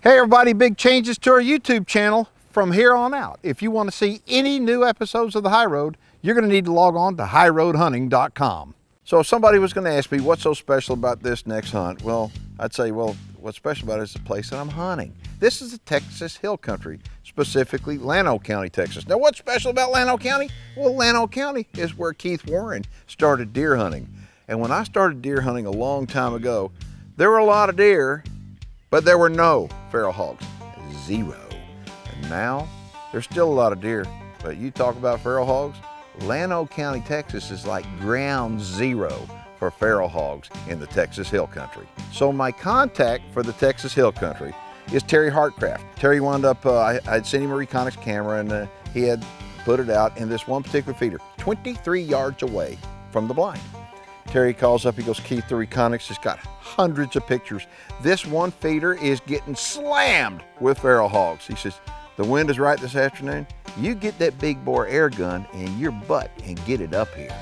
Hey everybody, big changes to our YouTube channel from here on out. If you want to see any new episodes of The High Road, you're going to need to log on to highroadhunting.com. So if somebody was going to ask me what's so special about this next hunt, well, I'd say, well, what's special about it is the place that I'm hunting. This is the Texas Hill Country, specifically Llano County, Texas. Now what's special about Llano County? Well, Llano County is where Keith Warren started deer hunting. And when I started deer hunting a long time ago, there were a lot of deer, but there were no feral hogs, zero. And now, there's still a lot of deer, but you talk about feral hogs, Llano County, Texas is like ground zero for feral hogs in the Texas Hill Country. So my contact for the Texas Hill Country is Terry Hartcraft. Terry wound up, I'd sent him a Reconyx camera and he had put it out in this one particular feeder, 23 yards away from the blind. Terry calls up, he goes, Keith, the Reconyx has got hundreds of pictures. This one feeder is getting slammed with feral hogs. He says, the wind is right this afternoon. You get that big bore air gun in your butt and get it up here.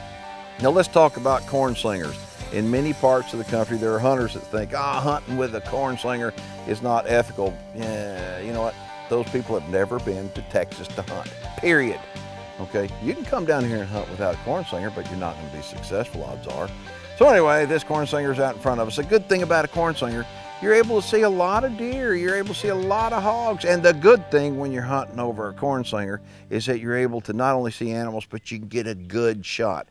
Now let's talk about corn slingers. In many parts of the country, there are hunters that think, hunting with a corn slinger is not ethical. Yeah, you know what? Those people have never been to Texas to hunt, period. Okay, you can come down here and hunt without a corn slinger, but you're not going to be successful, odds are. So anyway, this corn slinger's out in front of us. A good thing about a corn slinger, you're able to see a lot of deer, you're able to see a lot of hogs. And the good thing when you're hunting over a corn slinger is that you're able to not only see animals, but you can get a good shot.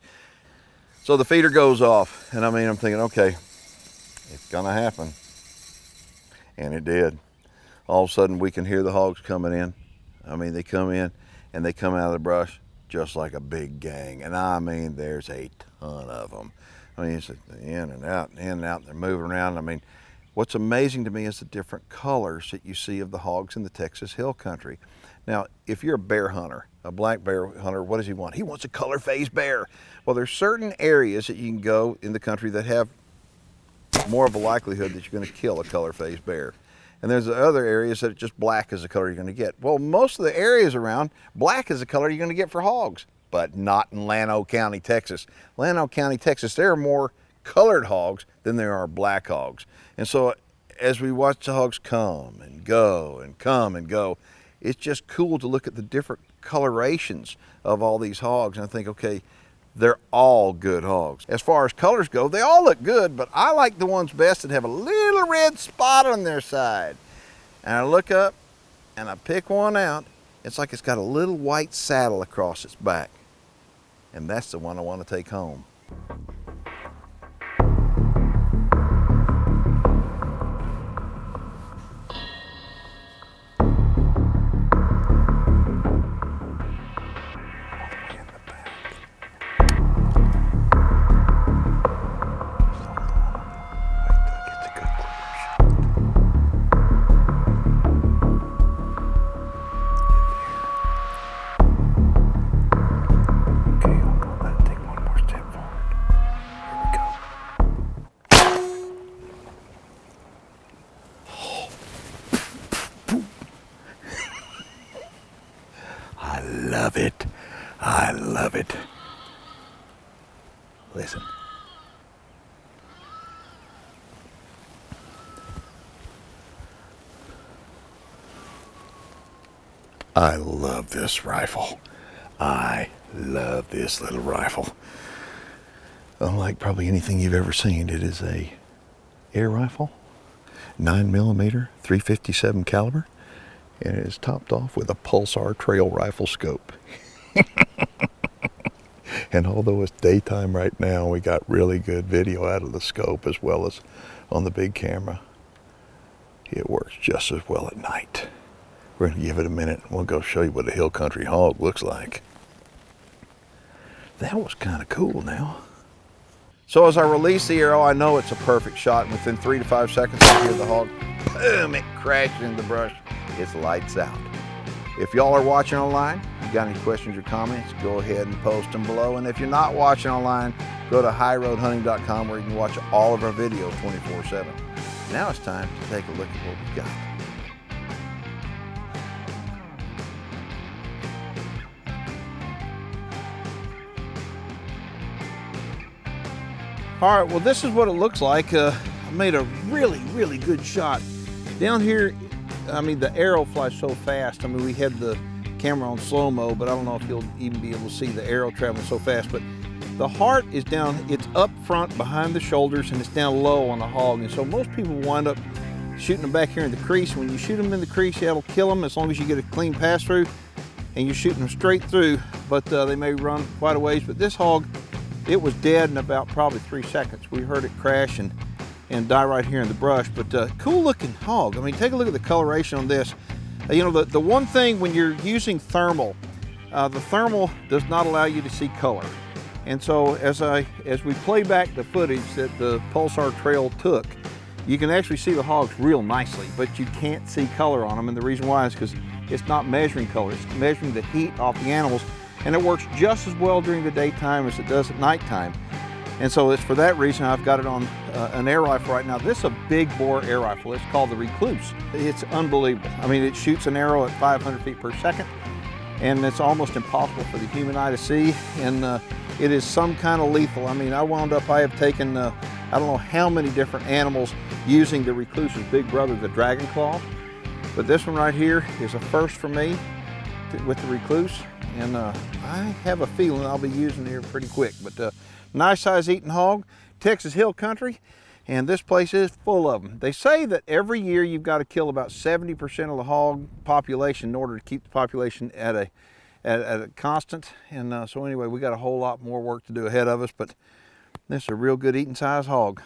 So the feeder goes off, and I'm thinking, okay, it's gonna happen. And it did. All of a sudden we can hear the hogs coming in. They come in and they come out of the brush just like a big gang. And there's a ton of them. It's in and out, and they're moving around. What's amazing to me is the different colors that you see of the hogs in the Texas Hill Country. Now, if you're a bear hunter, a black bear hunter, what does he want? He wants a color-phased bear. Well, there's certain areas that you can go in the country that have more of a likelihood that you're gonna kill a color-phased bear. And there's other areas that just black is the color you're gonna get. Well, most of the areas around, black is the color you're gonna get for hogs, but not in Llano County, Texas. Llano County, Texas, there are more colored hogs than there are black hogs. And so as we watch the hogs come and go and come and go, it's just cool to look at the different colorations of all these hogs. And I think, okay, they're all good hogs. As far as colors go, they all look good, but I like the ones best that have a little red spot on their side. And I look up and I pick one out. It's like it's got a little white saddle across its back. And that's the one I want to take home. I love it. Listen. I love this rifle. I love this little rifle. Unlike probably anything you've ever seen, it is a air rifle, 9mm, 357 caliber, and it is topped off with a Pulsar trail rifle scope. And although it's daytime right now, we got really good video out of the scope as well as on the big camera. It works just as well at night. We're gonna give it a minute and we'll go show you what a hill country hog looks like. That was kind of cool now. So as I release the arrow, I know it's a perfect shot, and within 3 to 5 seconds I hear the hog, boom, it crashes into the brush. It's lights out. If y'all are watching online, you got any questions or comments, go ahead and post them below. And if you're not watching online, go to highroadhunting.com where you can watch all of our videos 24/7. Now it's time to take a look at what we've got. All right, well, this is what it looks like. I made a really good shot. Down here I mean, the arrow flies so fast. I mean, we had the camera on slow-mo, but I don't know if you'll even be able to see the arrow traveling so fast. But the heart is down, it's up front behind the shoulders, and it's down low on the hog. And so most people wind up shooting them back here in the crease. When you shoot them in the crease, that'll kill them as long as you get a clean pass through and you're shooting them straight through, but they may run quite a ways. But this hog, it was dead in about probably 3 seconds. We heard it crash and die right here in the brush. But cool looking hog. I mean, take a look at the coloration on this. You know, the one thing when you're using thermal, the thermal does not allow you to see color. And so as we play back the footage that the Pulsar trail took, you can actually see the hogs real nicely, but you can't see color on them. And the reason why is because it's not measuring color, it's measuring the heat off the animals. And it works just as well during the daytime as it does at nighttime. And so it's for that reason I've got it on an air rifle right now. This is a big bore air rifle. It's called the Recluse. It's unbelievable. I mean, it shoots an arrow at 500 feet per second, and it's almost impossible for the human eye to see. And it is some kind of lethal. I mean, I have taken, I don't know how many different animals using the Recluse's big brother, the Dragon Claw. But this one right here is a first for me with the Recluse. And I have a feeling I'll be using it here pretty quick. But nice size eating hog, Texas Hill Country, and this place is full of them. They say that every year you've got to kill about 70% of the hog population in order to keep the population at a constant. And so anyway, we got a whole lot more work to do ahead of us, but this is a real good eating size hog.